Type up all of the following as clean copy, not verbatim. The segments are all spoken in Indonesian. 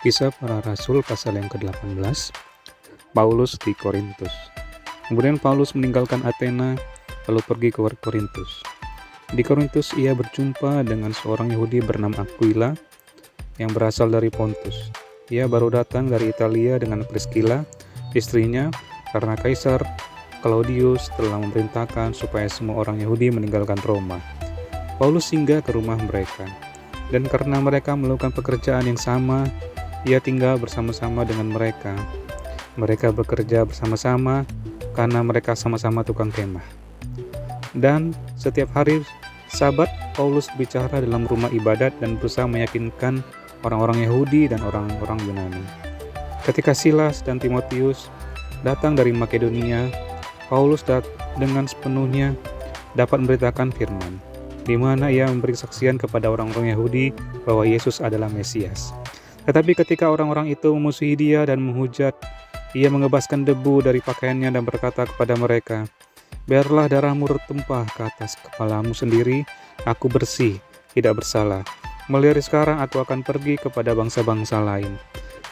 Kisah Para Rasul pasal yang ke-18, Paulus di Korintus. Kemudian Paulus meninggalkan Athena lalu pergi ke Korintus. Di Korintus ia berjumpa dengan seorang Yahudi bernama Aquila yang berasal dari Pontus. Ia baru datang dari Italia dengan Priscilla, istrinya, karena Kaisar Claudius telah memerintahkan supaya semua orang Yahudi meninggalkan Roma. Paulus singgah ke rumah mereka, dan karena mereka melakukan pekerjaan yang sama, ia tinggal bersama-sama dengan mereka. Mereka bekerja bersama-sama karena mereka sama-sama tukang kemah. Dan setiap hari Sabat, Paulus bicara dalam rumah ibadat dan berusaha meyakinkan orang-orang Yahudi dan orang-orang Yunani. Ketika Silas dan Timotius datang dari Makedonia, Paulus dengan sepenuhnya dapat memberitakan firman, di mana ia memberi kesaksian kepada orang-orang Yahudi bahwa Yesus adalah Mesias. Tetapi ketika orang-orang itu memusuhi dia dan menghujat, ia mengebaskan debu dari pakaiannya dan berkata kepada mereka, "Biarlah darahmu bertumpah ke atas kepalamu sendiri, aku bersih, tidak bersalah. Mulai dari sekarang aku akan pergi kepada bangsa-bangsa lain."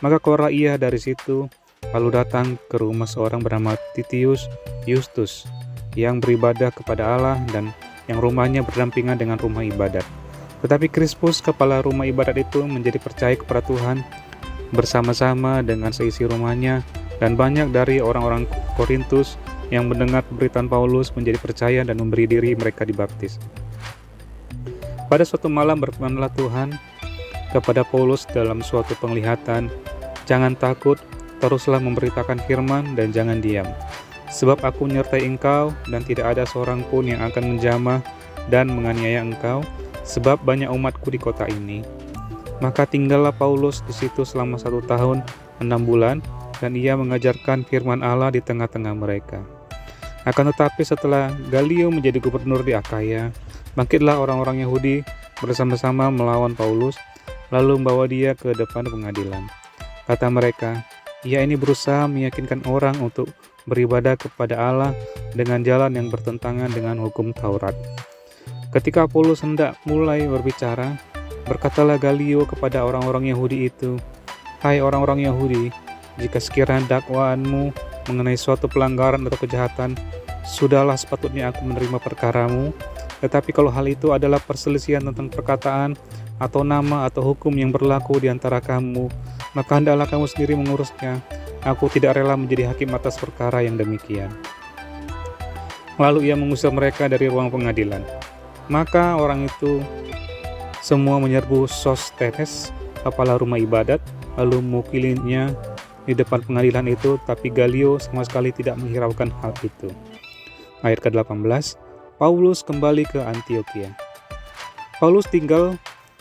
Maka keluarlah ia dari situ, lalu datang ke rumah seorang bernama Titius Justus, yang beribadah kepada Allah dan yang rumahnya berdampingan dengan rumah ibadat. Tetapi Krispus, kepala rumah ibadat itu, menjadi percaya kepada Tuhan bersama-sama dengan seisi rumahnya, dan banyak dari orang-orang Korintus yang mendengar pemberitaan Paulus menjadi percaya dan memberi diri mereka dibaptis. Pada suatu malam berfirmanlah Tuhan kepada Paulus dalam suatu penglihatan, "Jangan takut, teruslah memberitakan firman dan jangan diam. Sebab aku menyertai engkau dan tidak ada seorang pun yang akan menjamah dan menganiaya engkau, sebab banyak umatku di kota ini." Maka tinggallah Paulus di situ selama 1 tahun 6 bulan, dan ia mengajarkan firman Allah di tengah-tengah mereka. Akan tetapi setelah Galio menjadi gubernur di Akaya, bangkitlah orang-orang Yahudi bersama-sama melawan Paulus, lalu membawa dia ke depan pengadilan. Kata mereka, "Ia ini berusaha meyakinkan orang untuk beribadah kepada Allah dengan jalan yang bertentangan dengan hukum Taurat." Ketika Paulus hendak mulai berbicara, berkatalah Galio kepada orang-orang Yahudi itu, "Hai orang-orang Yahudi, jika sekiranya dakwaanmu mengenai suatu pelanggaran atau kejahatan, sudahlah sepatutnya aku menerima perkaramu. Tetapi kalau hal itu adalah perselisihan tentang perkataan atau nama atau hukum yang berlaku di antara kamu, maka hendaklah kamu sendiri mengurusnya. Aku tidak rela menjadi hakim atas perkara yang demikian." Lalu ia mengusir mereka dari ruang pengadilan. Maka orang itu semua menyerbu Sostenes, kepala rumah ibadat, lalu memukilinya di depan pengadilan itu, tapi Galio sama sekali tidak menghiraukan hal itu. Ayat ke-18, Paulus kembali ke Antiokhia. Paulus tinggal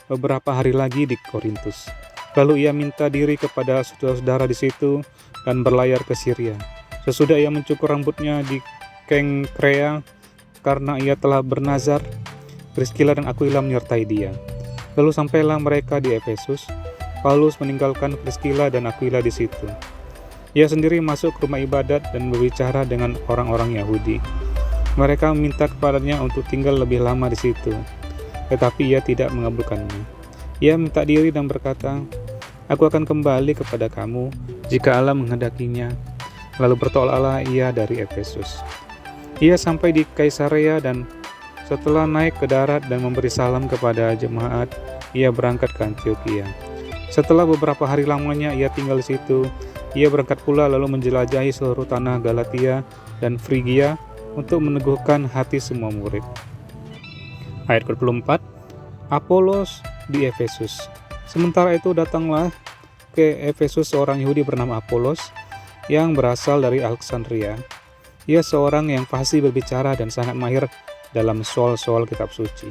beberapa hari lagi di Korintus. Lalu ia minta diri kepada saudara-saudara di situ dan berlayar ke Syria. Sesudah ia mencukur rambutnya di Kengkrea karena ia telah bernazar, Priscilla dan Aquila menyertai dia. Lalu sampailah mereka di Efesus. Paulus meninggalkan Priscilla dan Aquila di situ. Ia sendiri masuk ke rumah ibadat dan berbicara dengan orang-orang Yahudi. Mereka meminta kepadanya untuk tinggal lebih lama di situ, tetapi ia tidak mengabulkannya. Ia minta diri dan berkata, "Aku akan kembali kepada kamu jika Allah menghendakinya." Lalu bertolaklah ia dari Efesus. Ia sampai di Kaisarea dan setelah naik ke darat dan memberi salam kepada jemaat, ia berangkat ke Antiokhia. Setelah beberapa hari lamanya ia tinggal di situ, ia berangkat pula lalu menjelajahi seluruh tanah Galatia dan Frigia untuk meneguhkan hati semua murid. Ayat ke-24, Apolos di Efesus. Sementara itu datanglah ke Efesus seorang Yahudi bernama Apolos yang berasal dari Alexandria. Ia seorang yang fasih berbicara dan sangat mahir dalam soal-soal kitab suci.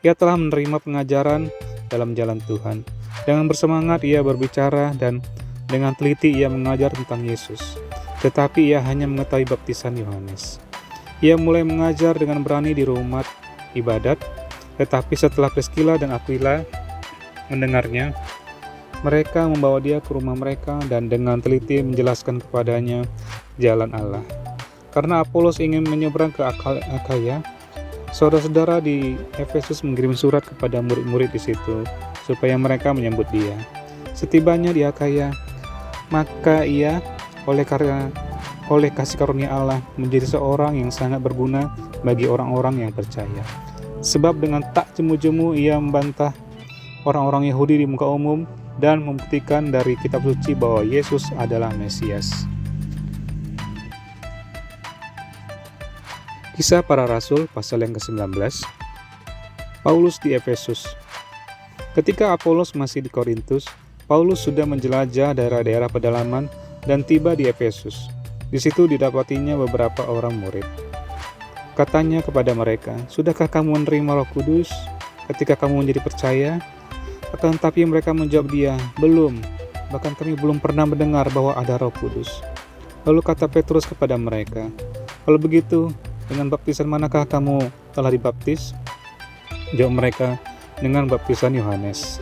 Ia telah menerima pengajaran dalam jalan Tuhan. Dengan bersemangat ia berbicara dan dengan teliti ia mengajar tentang Yesus. Tetapi ia hanya mengetahui baptisan Yohanes. Ia mulai mengajar dengan berani di rumah ibadat, tetapi setelah Priscilla dan Aquila mendengarnya, mereka membawa dia ke rumah mereka dan dengan teliti menjelaskan kepadanya jalan Allah. Karena Apolos ingin menyeberang ke Akaya, saudara-saudara di Efesus mengirim surat kepada murid-murid di situ supaya mereka menyambut dia. Setibanya di Akaya, maka ia oleh kasih karunia Allah menjadi seorang yang sangat berguna bagi orang-orang yang percaya. Sebab dengan tak jemu-jemu ia membantah orang-orang Yahudi di muka umum dan membuktikan dari kitab suci bahwa Yesus adalah Mesias. Kisah Para Rasul pasal yang ke-19. Paulus di Efesus. Ketika Apolos masih di Korintus, Paulus sudah menjelajah daerah-daerah pedalaman dan tiba di Efesus. Di situ didapatinya beberapa orang murid. Katanya kepada mereka, "Sudahkah kamu menerima Roh Kudus ketika kamu menjadi percaya?" Akan tetapi mereka menjawab dia, "Belum, bahkan kami belum pernah mendengar bahwa ada Roh Kudus." Lalu kata Petrus kepada mereka, "Kalau begitu, dengan baptisan manakah kamu telah dibaptis?" Jawab mereka, "Dengan baptisan Yohanes."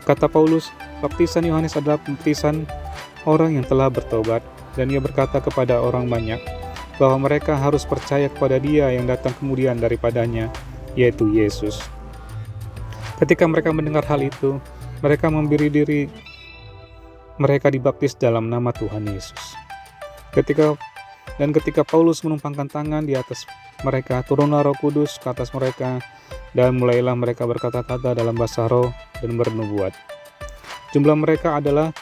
Kata Paulus, baptisan Yohanes adalah baptisan orang yang telah bertobat, dan ia berkata kepada orang banyak bahwa mereka harus percaya kepada Dia yang datang kemudian daripadanya, yaitu Yesus. Ketika mereka mendengar hal itu, mereka memberi diri mereka dibaptis dalam nama Tuhan Yesus. Ketika Paulus menumpangkan tangan di atas mereka, turunlah Roh Kudus ke atas mereka, dan mulailah mereka berkata-kata dalam bahasa roh dan bernubuat. Jumlah mereka adalah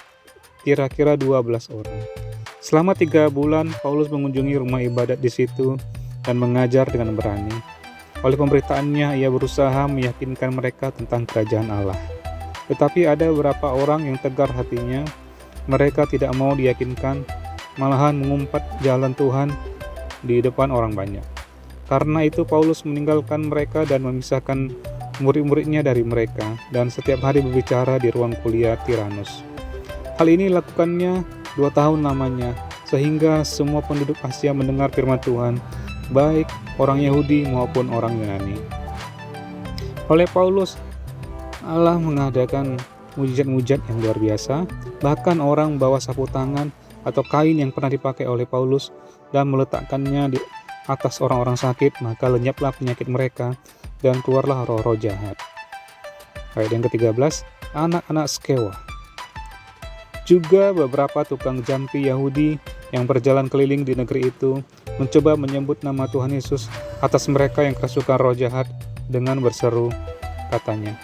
kira-kira 12 orang. Selama 3 bulan, Paulus mengunjungi rumah ibadat di situ dan mengajar dengan berani. Oleh pemberitaannya, ia berusaha meyakinkan mereka tentang kerajaan Allah. Tetapi ada beberapa orang yang tegar hatinya. Mereka tidak mau diyakinkan, malahan mengumpat jalan Tuhan di depan orang banyak. Karena itu Paulus meninggalkan mereka dan memisahkan murid-muridnya dari mereka, dan setiap hari berbicara di ruang kuliah Tiranus. Hal ini lakukannya 2 tahun lamanya, sehingga semua penduduk Asia mendengar firman Tuhan, baik orang Yahudi maupun orang Yunani. Oleh Paulus, Allah mengadakan mujizat-mujizat yang luar biasa. Bahkan orang bawa sapu tangan atau kain yang pernah dipakai oleh Paulus dan meletakkannya di atas orang-orang sakit, maka lenyaplah penyakit mereka dan keluarlah roh-roh jahat. Ayat yang ke-13, anak-anak Skewa. Juga beberapa tukang jampi Yahudi yang berjalan keliling di negeri itu mencoba menyebut nama Tuhan Yesus atas mereka yang kerasukan roh jahat dengan berseru, katanya,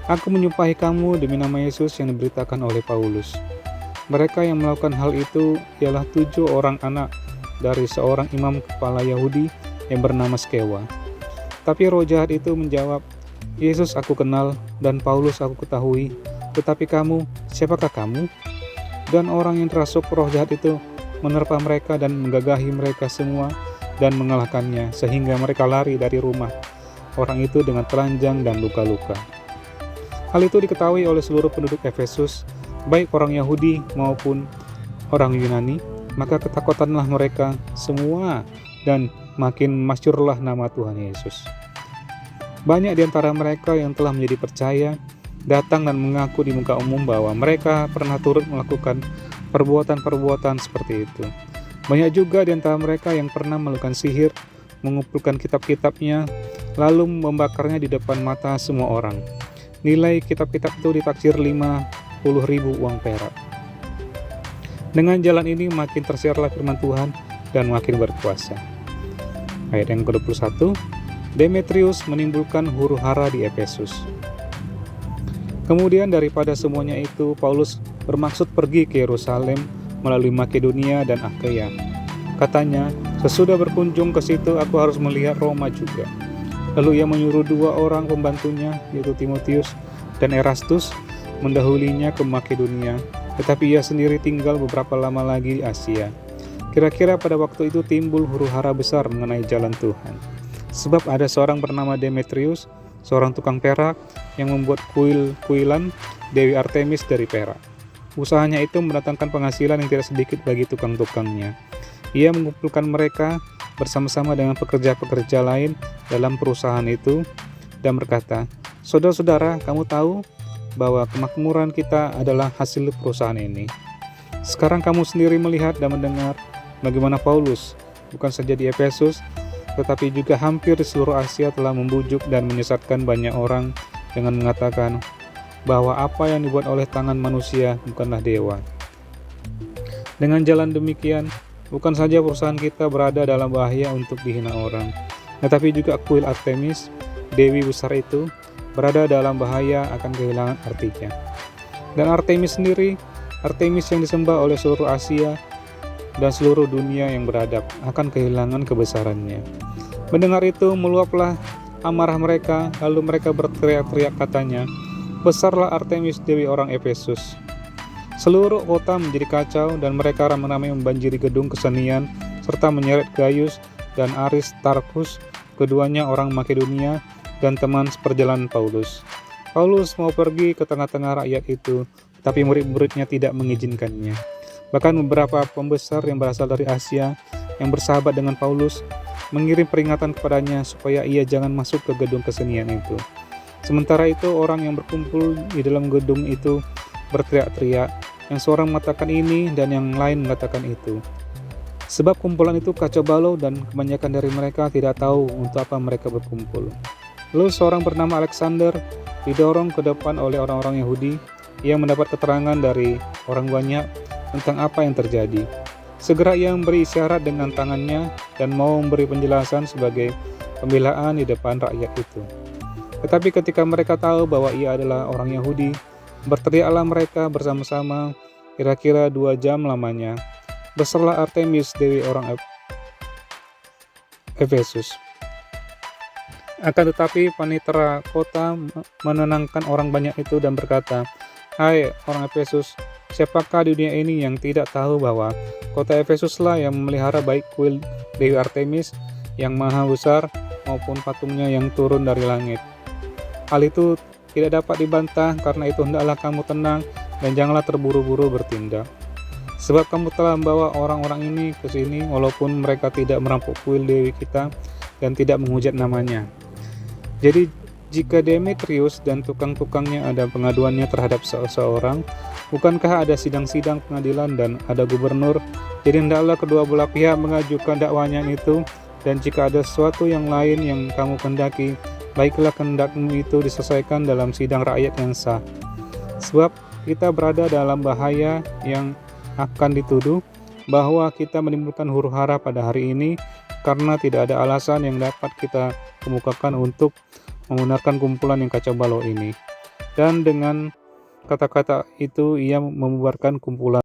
"Aku menyumpahi kamu demi nama Yesus yang diberitakan oleh Paulus." Mereka yang melakukan hal itu ialah 7 orang anak dari seorang imam kepala Yahudi yang bernama Skewa. Tapi roh jahat itu menjawab, "Yesus aku kenal dan Paulus aku ketahui, tetapi kamu, siapakah kamu?" Dan orang yang terasuk roh jahat itu menerpa mereka dan menggagahi mereka semua dan mengalahkannya, sehingga mereka lari dari rumah orang itu dengan telanjang dan luka-luka. Hal itu diketahui oleh seluruh penduduk Efesus, baik orang Yahudi maupun orang Yunani, maka ketakutanlah mereka semua dan makin masyhurlah nama Tuhan Yesus. Banyak di antara mereka yang telah menjadi percaya datang dan mengaku di muka umum bahwa mereka pernah turut melakukan perbuatan-perbuatan seperti itu. Banyak juga di antara mereka yang pernah melakukan sihir, mengumpulkan kitab-kitabnya, lalu membakarnya di depan mata semua orang. Nilai kitab-kitab itu ditaksir 50.000 uang perak. Dengan jalan ini makin tersiarlah firman Tuhan dan makin berkuasa. Ayat yang ke-21, Demetrius menimbulkan huru-hara di Efesus. Kemudian daripada semuanya itu, Paulus bermaksud pergi ke Yerusalem melalui Makedonia dan Akaya. Katanya, sesudah berkunjung ke situ, aku harus melihat Roma juga. Lalu ia menyuruh 2 orang pembantunya, yaitu Timotius dan Erastus, mendahulinya ke Makedonia, tetapi ia sendiri tinggal beberapa lama lagi di Asia. Kira-kira pada waktu itu timbul huru-hara besar mengenai jalan Tuhan. Sebab ada seorang bernama Demetrius, seorang tukang perak yang membuat kuil-kuilan Dewi Artemis dari perak. Usahanya itu mendatangkan penghasilan yang tidak sedikit bagi tukang-tukangnya. Ia mengumpulkan mereka bersama-sama dengan pekerja-pekerja lain dalam perusahaan itu dan berkata, "Saudara-saudara, kamu tahu bahwa kemakmuran kita adalah hasil perusahaan ini. Sekarang kamu sendiri melihat dan mendengar bagaimana Paulus, bukan saja di Efesus, tetapi juga hampir di seluruh Asia telah membujuk dan menyesatkan banyak orang dengan mengatakan bahwa apa yang dibuat oleh tangan manusia bukanlah dewa. Dengan jalan demikian, bukan saja perusahaan kita berada dalam bahaya untuk dihina orang, tetapi juga kuil Artemis, dewi besar itu, berada dalam bahaya akan kehilangan artinya. Dan Artemis sendiri, Artemis yang disembah oleh seluruh Asia dan seluruh dunia yang beradab, akan kehilangan kebesarannya. Mendengar itu, meluaplah amarah mereka, lalu mereka berteriak-teriak katanya, "Besarlah Artemis dewi orang Efesus." Seluruh kota menjadi kacau dan mereka ramai-ramai membanjiri gedung kesenian serta menyeret Gaius dan Aristarchus, keduanya orang Makedonia dan teman seperjalanan Paulus. Paulus mau pergi ke tengah-tengah rakyat itu, tapi murid-muridnya tidak mengizinkannya. Bahkan beberapa pembesar yang berasal dari Asia yang bersahabat dengan Paulus mengirim peringatan kepadanya supaya ia jangan masuk ke gedung kesenian itu. Sementara itu orang yang berkumpul di dalam gedung itu berteriak-teriak, yang seorang mengatakan ini dan yang lain mengatakan itu. Sebab kumpulan itu kacau balau dan kebanyakan dari mereka tidak tahu untuk apa mereka berkumpul. Lalu seorang bernama Alexander didorong ke depan oleh orang-orang Yahudi. Ia mendapat keterangan dari orang banyak tentang apa yang terjadi. Segera ia memberi isyarat dengan tangannya dan mau memberi penjelasan sebagai pembelaan di depan rakyat itu. Tetapi ketika mereka tahu bahwa ia adalah orang Yahudi, berteriaklah mereka bersama-sama kira-kira 2 jam lamanya, "Besarlah Artemis dewi orang Efesus." Akan tetapi panitera kota menenangkan orang banyak itu dan berkata, "Hai orang Efesus, siapakah di dunia ini yang tidak tahu bahwa kota Efesuslah yang memelihara baik kuil Dewi Artemis yang maha besar maupun patungnya yang turun dari langit? Hal itu tidak dapat dibantah, karena itu hendaklah kamu tenang dan janganlah terburu-buru bertindak. Sebab kamu telah membawa orang-orang ini ke sini walaupun mereka tidak merampok kuil Dewi kita dan tidak menghujat namanya. Jadi jika Demetrius dan tukang-tukangnya ada pengaduannya terhadap seseorang, bukankah ada sidang-sidang pengadilan dan ada gubernur? Jadi hendaklah kedua belah pihak mengajukan dakwanya itu, dan jika ada sesuatu yang lain yang kamu kehendaki, baiklah kehendakmu itu diselesaikan dalam sidang rakyat yang sah. Sebab kita berada dalam bahaya yang akan dituduh bahwa kita menimbulkan huru-hara pada hari ini, karena tidak ada alasan yang dapat kita kemukakan untuk membenarkan kumpulan yang kacau balau ini." Dan dengan kata-kata itu ia membubarkan kumpulan